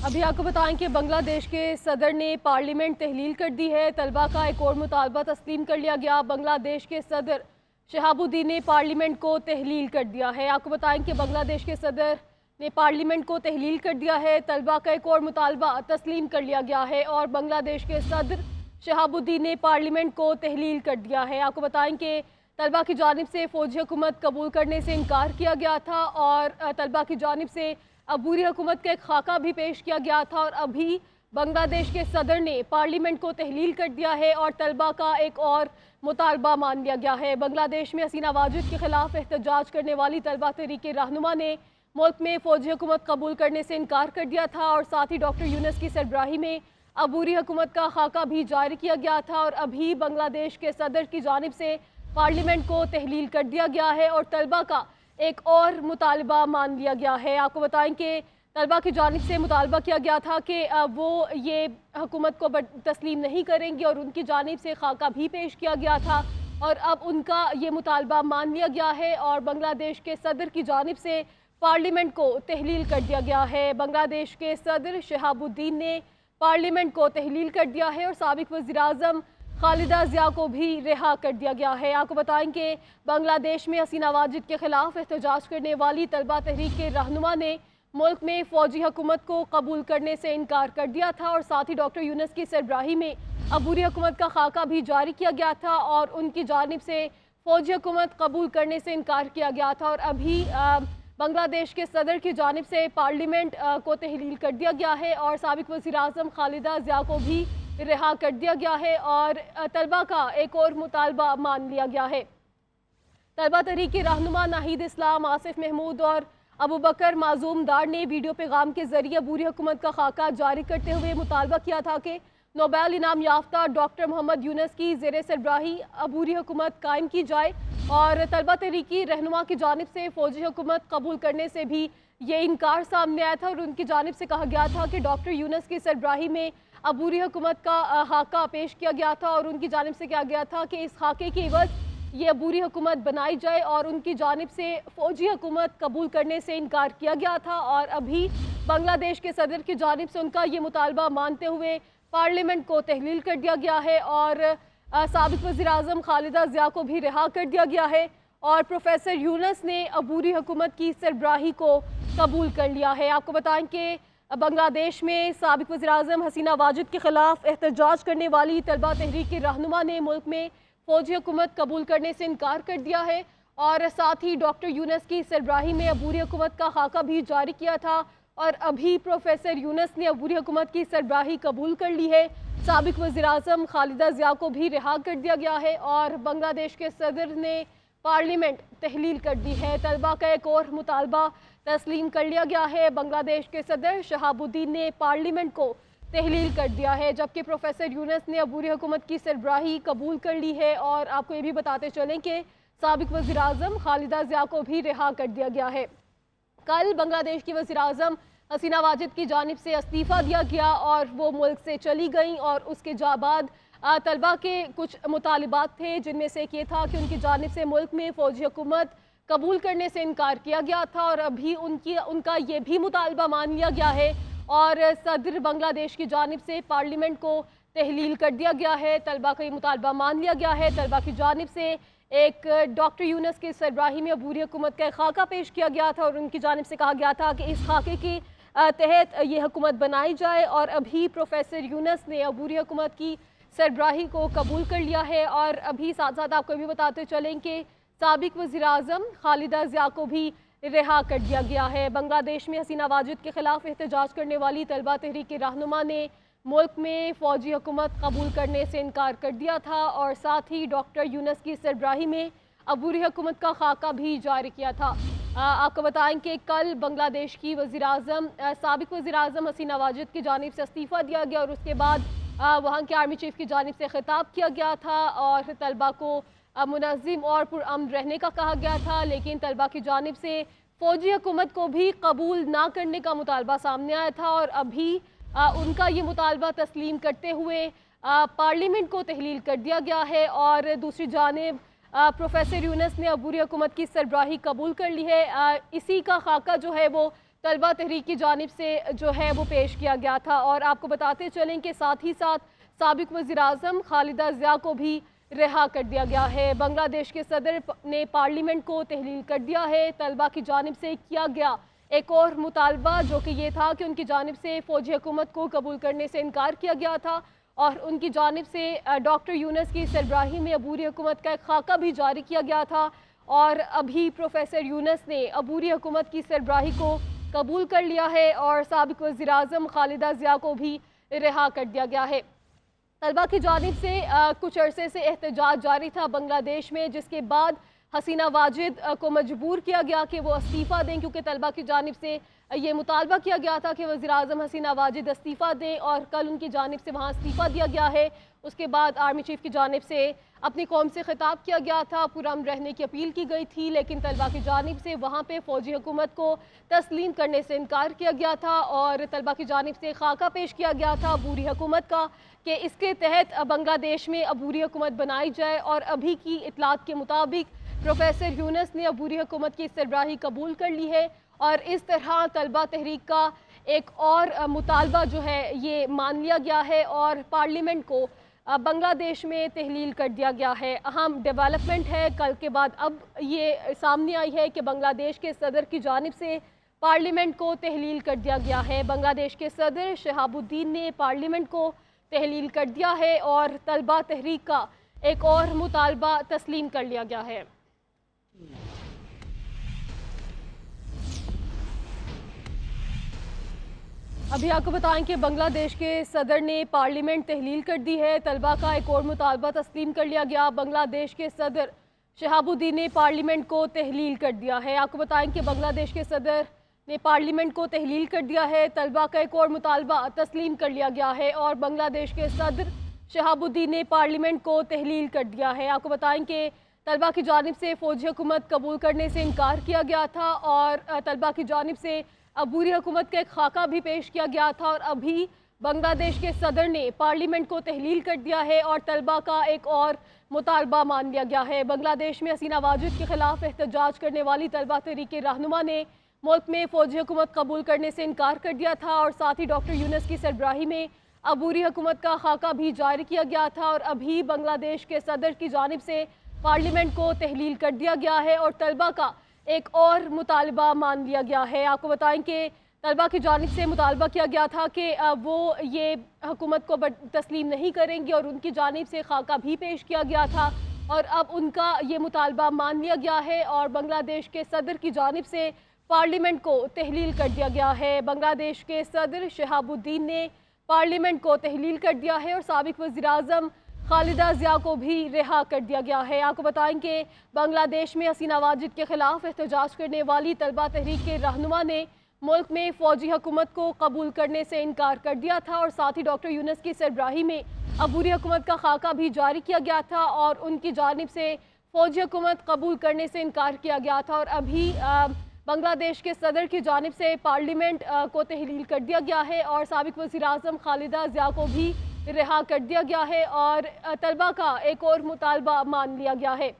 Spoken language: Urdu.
ابھی آپ کو بتائیں کہ بنگلہ دیش کے صدر نے پارلیمنٹ تحلیل کر دی ہے۔ طلبہ کا ایک اور مطالبہ تسلیم کر لیا گیا۔ بنگلہ دیش کے صدر شہاب الدین نے پارلیمنٹ کو تحلیل کر دیا ہے۔ آپ کو بتائیں کہ بنگلہ دیش کے صدر نے پارلیمنٹ کو تحلیل کر دیا ہے۔ طلبہ کا ایک اور مطالبہ تسلیم کر لیا گیا ہے اور بنگلہ دیش کے صدر شہاب الدین نے پارلیمنٹ کو تحلیل کر دیا ہے۔ آپ کو بتائیں کہ طلبہ کی جانب سے فوجی حکومت قبول کرنے سے انکار کیا گیا تھا اور طلبہ کی جانب سے عبوری حکومت کا ایک خاکہ بھی پیش کیا گیا تھا اور ابھی بنگلہ دیش کے صدر نے پارلیمنٹ کو تحلیل کر دیا ہے اور طلبہ کا ایک اور مطالبہ مان لیا گیا ہے۔ بنگلہ دیش میں حسینہ واجد کے خلاف احتجاج کرنے والی طلبہ تحریک رہنما نے ملک میں فوجی حکومت قبول کرنے سے انکار کر دیا تھا اور ساتھ ہی ڈاکٹر یونس کی سربراہی میں عبوری حکومت کا خاکہ بھی جاری کیا گیا تھا اور ابھی بنگلہ دیش کے صدر کی جانب سے پارلیمنٹ کو تحلیل کر دیا گیا ہے اور طلبہ کا ایک اور مطالبہ مان لیا گیا ہے۔ آپ کو بتائیں کہ طلبہ کی جانب سے مطالبہ کیا گیا تھا کہ وہ یہ حکومت کو تسلیم نہیں کریں گے اور ان کی جانب سے خاکہ بھی پیش کیا گیا تھا اور اب ان کا یہ مطالبہ مان لیا گیا ہے اور بنگلہ دیش کے صدر کی جانب سے پارلیمنٹ کو تحلیل کر دیا گیا ہے۔ بنگلہ دیش کے صدر شہاب الدین نے پارلیمنٹ کو تحلیل کر دیا ہے اور سابق وزیر اعظم خالدہ ضیاء کو بھی رہا کر دیا گیا ہے۔ آپ کو بتائیں کہ بنگلہ دیش میں حسینہ واجد کے خلاف احتجاج کرنے والی طلبہ تحریک رہنما نے ملک میں فوجی حکومت کو قبول کرنے سے انکار کر دیا تھا اور ساتھ ہی ڈاکٹر یونس کی سربراہی میں عبوری حکومت کا خاکہ بھی جاری کیا گیا تھا اور ان کی جانب سے فوجی حکومت قبول کرنے سے انکار کیا گیا تھا اور ابھی بنگلہ دیش کے صدر کی جانب سے پارلیمنٹ کو تحلیل کر دیا گیا ہے اور سابق وزیر اعظم خالدہ ضیاء کو بھی رہا کر دیا گیا ہے اور طلبہ کا ایک اور مطالبہ مان لیا گیا ہے۔ طلبہ تحریک رہنما ناہید اسلام، آصف محمود اور ابو بکر معصوم ڈار نے ویڈیو پیغام کے ذریعے عبوری حکومت کا خاکہ جاری کرتے ہوئے مطالبہ کیا تھا کہ نوبیل انعام یافتہ ڈاکٹر محمد یونس کی زیر سربراہی عبوری حکومت قائم کی جائے اور طلبہ تحریکی رہنما کی جانب سے فوجی حکومت قبول کرنے سے بھی یہ انکار سامنے آیا تھا اور ان کی جانب سے کہا گیا تھا کہ ڈاکٹر یونس کی سربراہی میں عبوری حکومت کا خاکہ پیش کیا گیا تھا اور ان کی جانب سے کہا گیا تھا کہ اس خاکے کی عوض یہ عبوری حکومت بنائی جائے اور ان کی جانب سے فوجی حکومت قبول کرنے سے انکار کیا گیا تھا اور ابھی بنگلہ دیش کے صدر کی جانب سے ان کا یہ مطالبہ مانتے ہوئے پارلیمنٹ کو تحلیل کر دیا گیا ہے اور سابق وزیر اعظم خالدہ ضیاء کو بھی رہا کر دیا گیا ہے اور پروفیسر یونس نے عبوری حکومت کی سربراہی کو قبول کر لیا ہے۔ آپ کو بتائیں کہ بنگلہ دیش میں سابق وزیر اعظم حسینہ واجد کے خلاف احتجاج کرنے والی طلبہ تحریک رہنما نے ملک میں فوجی حکومت قبول کرنے سے انکار کر دیا ہے اور ساتھ ہی ڈاکٹر یونس کی سربراہی میں عبوری حکومت کا خاکہ بھی جاری کیا تھا اور ابھی پروفیسر یونس نے عبوری حکومت کی سربراہی قبول کر لی ہے۔ سابق وزیر اعظم خالدہ ضیاء کو بھی رہا کر دیا گیا ہے اور بنگلہ دیش کے صدر نے پارلیمنٹ تحلیل کر دی ہے۔ طلبہ کا ایک اور مطالبہ تسلیم کر لیا گیا ہے۔ بنگلہ دیش کے صدر شہاب الدین نے پارلیمنٹ کو تحلیل کر دیا ہے جبکہ پروفیسر یونس نے عبوری حکومت کی سربراہی قبول کر لی ہے اور آپ کو یہ بھی بتاتے چلیں کہ سابق وزیر اعظم خالدہ ضیاء کو بھی رہا کر دیا گیا ہے۔ کل بنگلہ دیش کی وزیر اعظم حسینہ واجد کی جانب سے استعفیٰ دیا گیا اور وہ ملک سے چلی گئیں اور اس کے بعد طلبہ کے کچھ مطالبات تھے جن میں سے ایک یہ تھا کہ ان کی جانب سے ملک میں فوجی حکومت قبول کرنے سے انکار کیا گیا تھا اور ابھی ان کا یہ بھی مطالبہ مان لیا گیا ہے اور صدر بنگلہ دیش کی جانب سے پارلیمنٹ کو تحلیل کر دیا گیا ہے۔ طلبہ کا یہ مطالبہ مان لیا گیا ہے۔ طلبہ کی جانب سے ایک ڈاکٹر یونس کی سربراہی میں عبوری حکومت کا ایک خاکہ پیش کیا گیا تھا اور ان کی جانب سے کہا گیا تھا کہ اس خاکے کی تحت یہ حکومت بنائی جائے اور ابھی پروفیسر یونس نے عبوری حکومت کی سربراہی کو قبول کر لیا ہے اور ابھی ساتھ ساتھ آپ کو بھی بتاتے چلیں کہ سابق وزیر اعظم خالدہ ضیاء کو بھی رہا کر دیا گیا ہے۔ بنگلہ دیش میں حسینہ واجد کے خلاف احتجاج کرنے والی طلبہ تحریک رہنما نے ملک میں فوجی حکومت قبول کرنے سے انکار کر دیا تھا اور ساتھ ہی ڈاکٹر یونس کی سربراہی میں عبوری حکومت کا خاکہ بھی جاری کیا تھا۔ آپ کو بتائیں کہ کل بنگلہ دیش کی سابق وزیر اعظم حسینہ واجد کی جانب سے استعفیٰ دیا گیا اور اس کے بعد وہاں کے آرمی چیف کی جانب سے خطاب کیا گیا تھا اور طلبہ کو منظم اور پرامن رہنے کا کہا گیا تھا لیکن طلبہ کی جانب سے فوجی حکومت کو بھی قبول نہ کرنے کا مطالبہ سامنے آیا تھا اور ابھی ان کا یہ مطالبہ تسلیم کرتے ہوئے پارلیمنٹ کو تحلیل کر دیا گیا ہے اور دوسری جانب پروفیسر یونس نے عبوری حکومت کی سربراہی قبول کر لی ہے۔ اسی کا خاکہ جو ہے وہ طلبہ تحریک کی جانب سے جو ہے وہ پیش کیا گیا تھا۔ اور آپ کو بتاتے چلیں کہ ساتھ ہی ساتھ سابق وزیر اعظم خالدہ ضیاء کو بھی رہا کر دیا گیا ہے۔ بنگلہ دیش کے صدر نے پارلیمنٹ کو تحلیل کر دیا ہے۔ طلبہ کی جانب سے کیا گیا ایک اور مطالبہ جو کہ یہ تھا کہ ان کی جانب سے فوجی حکومت کو قبول کرنے سے انکار کیا گیا تھا، اور ان کی جانب سے ڈاکٹر یونس کی سربراہی میں عبوری حکومت کا ایک خاکہ بھی جاری کیا گیا تھا، اور ابھی پروفیسر یونس نے عبوری حکومت کی سربراہی کو قبول کر لیا ہے اور سابق وزیر اعظم خالدہ ضیاء کو بھی رہا کر دیا گیا ہے۔ طلبہ کی جانب سے کچھ عرصے سے احتجاج جاری تھا بنگلہ دیش میں، جس کے بعد حسینہ واجد کو مجبور کیا گیا کہ وہ استعفیٰ دیں، کیونکہ طلبہ کی جانب سے یہ مطالبہ کیا گیا تھا کہ وزیر اعظم حسینہ واجد استعفیٰ دیں، اور کل ان کی جانب سے وہاں استعفیٰ دیا گیا ہے۔ اس کے بعد آرمی چیف کی جانب سے اپنی قوم سے خطاب کیا گیا تھا، پرامن رہنے کی اپیل کی گئی تھی، لیکن طلبہ کی جانب سے وہاں پہ فوجی حکومت کو تسلیم کرنے سے انکار کیا گیا تھا، اور طلبہ کی جانب سے خاکہ پیش کیا گیا تھا عبوری حکومت کا کہ اس کے تحت بنگلہ دیش میں عبوری حکومت بنائی جائے۔ اور ابھی کی اطلاعات کے مطابق پروفیسر یونس نے عبوری حکومت کی سربراہی قبول کر لی ہے، اور اس طرح طلبہ تحریک کا ایک اور مطالبہ جو ہے یہ مان لیا گیا ہے، اور پارلیمنٹ کو بنگلہ دیش میں تحلیل کر دیا گیا ہے۔ اہم ڈیولپمنٹ ہے کل کے بعد اب یہ سامنے آئی ہے کہ بنگلہ دیش کے صدر کی جانب سے پارلیمنٹ کو تحلیل کر دیا گیا ہے۔ بنگلہ دیش کے صدر شہاب الدین نے پارلیمنٹ کو تحلیل کر دیا ہے، اور طلبہ تحریک کا ایک اور مطالبہ تسلیم کر لیا گیا ہے۔ ابھی آپ کو بتائیں کہ بنگلہ دیش کے صدر نے پارلیمنٹ تحلیل کر دی ہے۔ طلبہ کا ایک اور مطالبہ تسلیم کر لیا گیا۔ بنگلہ دیش کے صدر شہاب الدین نے پارلیمنٹ کو تحلیل کر دیا ہے۔ آپ کو بتائیں کہ بنگلہ دیش کے صدر نے پارلیمنٹ کو تحلیل کر دیا ہے۔ طلبہ کا ایک اور مطالبہ تسلیم کر لیا گیا ہے، اور بنگلہ دیش کے صدر شہاب الدین نے پارلیمنٹ کو تحلیل کر دیا ہے۔ آپ کو بتائیں کہ طلبہ کی جانب سے فوجی حکومت قبول کرنے سے انکار کیا گیا تھا، اور طلبہ کی جانب سے عبوری حکومت کا ایک خاکہ بھی پیش کیا گیا تھا، اور ابھی بنگلہ دیش کے صدر نے پارلیمنٹ کو تحلیل کر دیا ہے اور طلبہ کا ایک اور مطالبہ مان لیا گیا ہے۔ بنگلہ دیش میں حسینہ واجد کے خلاف احتجاج کرنے والی طلبہ تحریک کے رہنما نے ملک میں فوجی حکومت قبول کرنے سے انکار کر دیا تھا، اور ساتھ ہی ڈاکٹر یونس کی سربراہی میں عبوری حکومت کا خاکہ بھی جاری کیا گیا تھا، اور ابھی بنگلہ دیش کے صدر کی جانب سے پارلیمنٹ کو تحلیل کر دیا گیا ہے اور طلبہ کا ایک اور مطالبہ مان لیا گیا ہے۔ آپ کو بتائیں کہ طلبہ کی جانب سے مطالبہ کیا گیا تھا کہ وہ یہ حکومت کو تسلیم نہیں کریں گے، اور ان کی جانب سے خاکہ بھی پیش کیا گیا تھا، اور اب ان کا یہ مطالبہ مان لیا گیا ہے، اور بنگلہ دیش کے صدر کی جانب سے پارلیمنٹ کو تحلیل کر دیا گیا ہے۔ بنگلہ دیش کے صدر شہاب الدین نے پارلیمنٹ کو تحلیل کر دیا ہے، اور سابق وزیر اعظم خالدہ ضیاء کو بھی رہا کر دیا گیا ہے۔ آپ کو بتائیں کہ بنگلہ دیش میں حسینہ واجد کے خلاف احتجاج کرنے والی طلبہ تحریک کے رہنما نے ملک میں فوجی حکومت کو قبول کرنے سے انکار کر دیا تھا، اور ساتھ ہی ڈاکٹر یونس کی سربراہی میں عبوری حکومت کا خاکہ بھی جاری کیا گیا تھا، اور ان کی جانب سے فوجی حکومت قبول کرنے سے انکار کیا گیا تھا، اور ابھی بنگلہ دیش کے صدر کی جانب سے پارلیمنٹ کو تحلیل کر دیا گیا ہے، اور سابق وزیر اعظم خالدہ ضیاء کو بھی رہا کر دیا گیا ہے، اور طلبہ کا ایک اور مطالبہ مان لیا گیا ہے۔